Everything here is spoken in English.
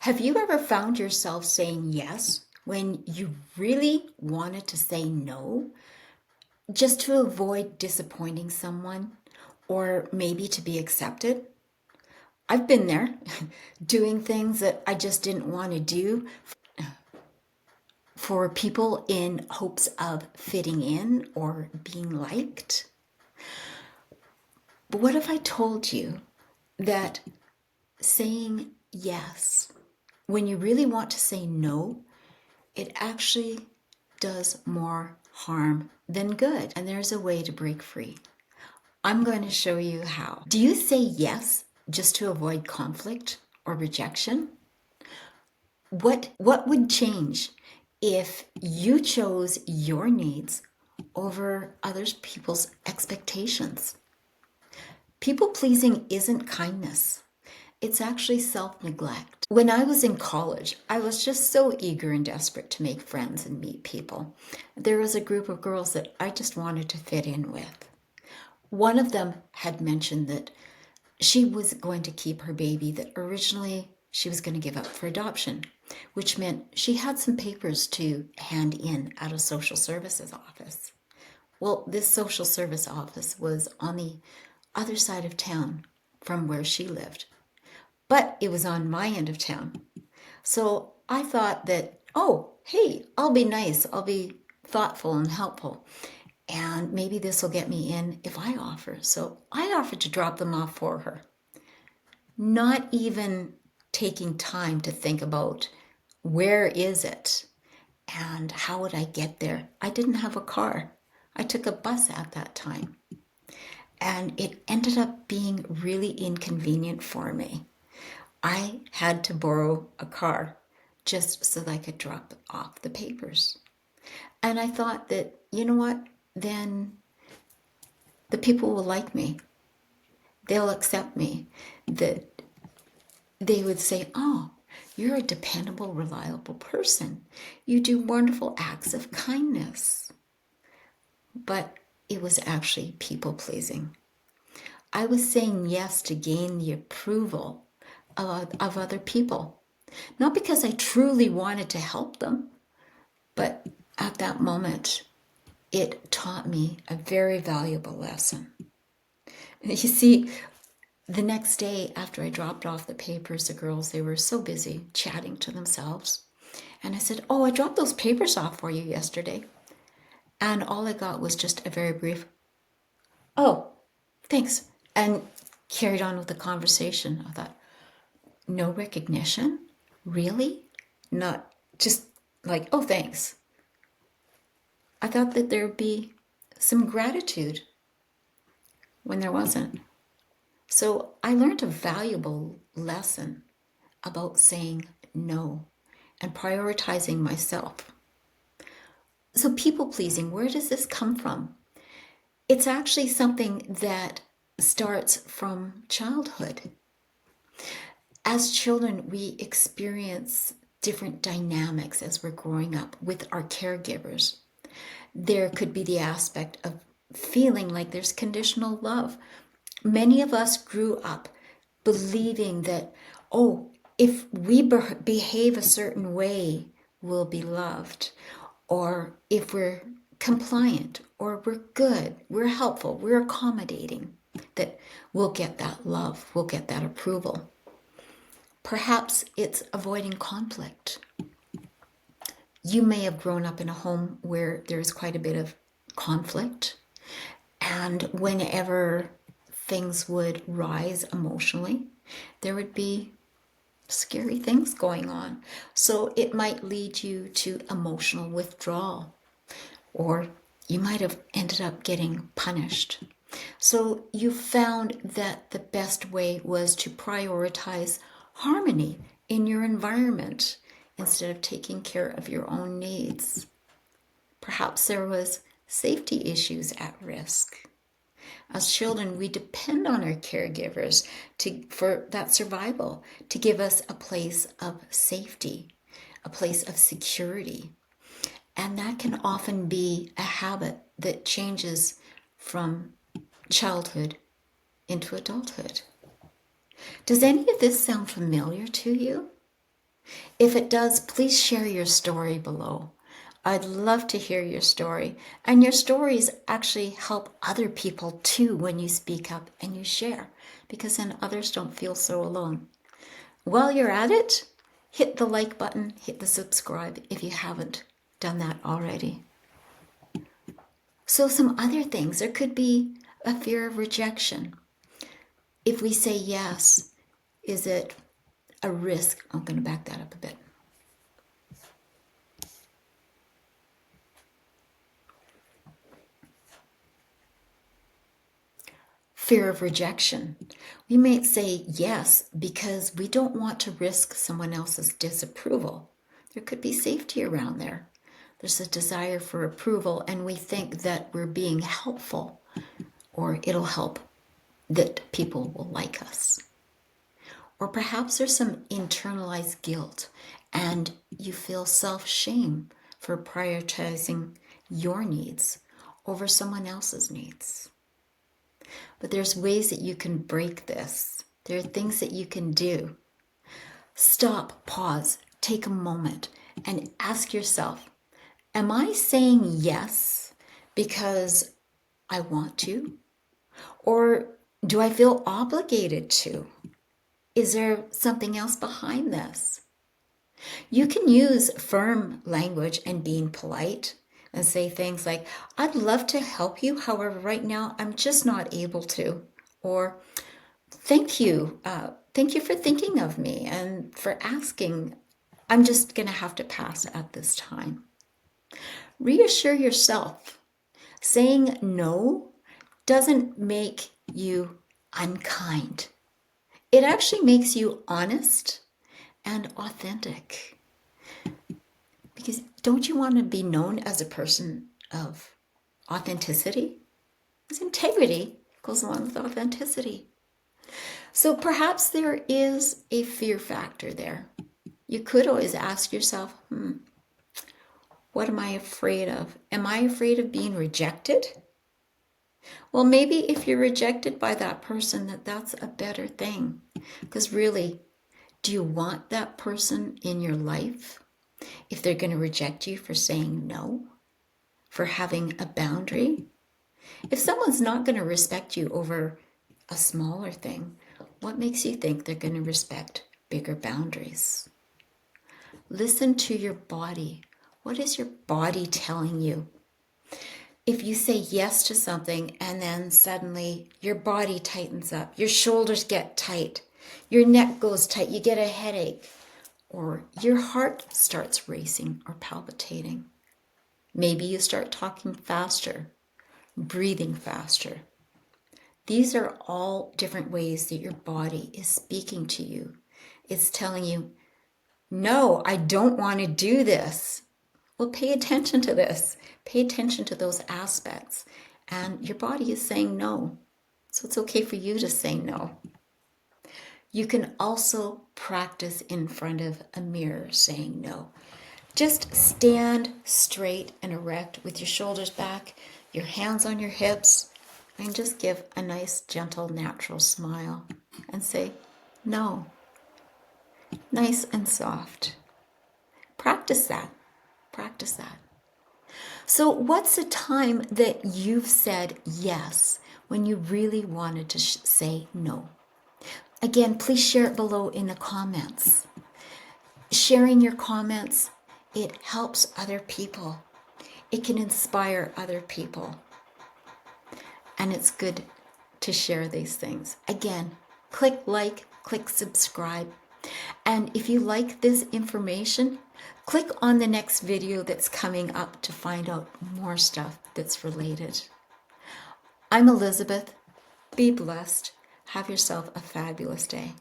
Have you ever found yourself saying yes when you really wanted to say no, just to avoid disappointing someone or maybe to be accepted? I've been there, doing things that I just didn't want to do for people in hopes of fitting in or being liked. But what if I told you that saying yes when you really want to say no, it actually does more harm than good? And there's a way to break free. I'm going to show you how. Do you say yes just to avoid conflict or rejection? What would change if you chose your needs over other people's expectations? People pleasing isn't kindness. It's actually self-neglect. When I was in college, I was just so eager and desperate to make friends and meet people. There was a group of girls that I just wanted to fit in with. One of them had mentioned that she was going to keep her baby that originally she was going to give up for adoption, which meant she had some papers to hand in at a social services office. Well, this social service office was on the other side of town from where she lived, but it was on my end of town. So I thought that, oh, hey, I'll be nice, I'll be thoughtful and helpful, and maybe this will get me in if I offer. So I offered to drop them off for her, not even taking time to think about where is it and how would I get there. I didn't have a car. I took a bus at that time, and it ended up being really inconvenient for me. I had to borrow a car just so that I could drop off the papers. And I thought that, you know what, then the people will like me. They'll accept me. That they would say, oh, you're a dependable, reliable person. You do wonderful acts of kindness. But it was actually people pleasing. I was saying yes to gain the approval of other people. Not because I truly wanted to help them, but at that moment, it taught me a very valuable lesson. You see, the next day after I dropped off the papers, the girls, they were so busy chatting to themselves. And I said, oh, I dropped those papers off for you yesterday. And all I got was just a very brief, oh, thanks. And carried on with the conversation. I thought, no recognition? Really? Not just like, oh, thanks. I thought that there would be some gratitude when there wasn't. So I learned a valuable lesson about saying no and prioritizing myself. So people pleasing, where does this come from? It's actually something that starts from childhood. As children, we experience different dynamics as we're growing up with our caregivers. There could be the aspect of feeling like there's conditional love. Many of us grew up believing that, oh, if we behave a certain way, we'll be loved. Or if we're compliant, or we're good, we're helpful, we're accommodating, that we'll get that love, we'll get that approval. Perhaps it's avoiding conflict. You may have grown up in a home where there's quite a bit of conflict, and whenever things would rise emotionally, there would be scary things going on. So it might lead you to emotional withdrawal, or you might have ended up getting punished. So you found that the best way was to prioritize harmony in your environment instead of taking care of your own needs. Perhaps there was safety issues at risk. As children, we depend on our caregivers for that survival, to give us a place of safety, a place of security. And that can often be a habit that changes from childhood into adulthood. Does any of this sound familiar to you? If it does, please share your story below. I'd love to hear your story. And your stories actually help other people too when you speak up and you share, because then others don't feel so alone. While you're at it, hit the like button, hit the subscribe if you haven't done that already. So some other things, there could be a fear of rejection. If we say yes, is it a risk? I'm going to back that up a bit. Fear of rejection. We may say yes because we don't want to risk someone else's disapproval. There could be safety around there. There's a desire for approval, and we think that we're being helpful, or it'll help that people will like us. Or perhaps there's some internalized guilt and you feel self-shame for prioritizing your needs over someone else's needs. But there's ways that you can break this. There are things that you can do. Stop, pause, take a moment and ask yourself, am I saying yes because I want to? Or do I feel obligated to? Is there something else behind this? You can use firm language and being polite and say things like, I'd love to help you. However, right now, I'm just not able to. Or, thank you. Thank you for thinking of me and for asking. I'm just going to have to pass at this time. Reassure yourself. Saying no doesn't make you unkind. It actually makes you honest and authentic. Because don't you want to be known as a person of authenticity? Because integrity goes along with authenticity. So perhaps there is a fear factor there. You could always ask yourself, what am I afraid of? Am I afraid of being rejected? Well, maybe if you're rejected by that person, that's a better thing. Because really, do you want that person in your life? If they're going to reject you for saying no, for having a boundary? If someone's not going to respect you over a smaller thing, what makes you think they're going to respect bigger boundaries? Listen to your body. What is your body telling you? If you say yes to something and then suddenly your body tightens up, your shoulders get tight, your neck goes tight, you get a headache, or your heart starts racing or palpitating. Maybe you start talking faster, breathing faster. These are all different ways that your body is speaking to you. It's telling you, no, I don't want to do this. Well, pay attention to this. Pay attention to those aspects. And your body is saying no. So it's okay for you to say no. You can also practice in front of a mirror saying no. Just stand straight and erect with your shoulders back, your hands on your hips, and just give a nice, gentle, natural smile and say no. Nice and soft. Practice that. Practice that. So what's a time that you've said yes when you really wanted to say no? Again, please share it below in the comments. Sharing your comments, it helps other people. It can inspire other people. And it's good to share these things. Again, click like, click subscribe. And if you like this information, click on the next video that's coming up to find out more stuff that's related. I'm Elizabeth. Be blessed. Have yourself a fabulous day.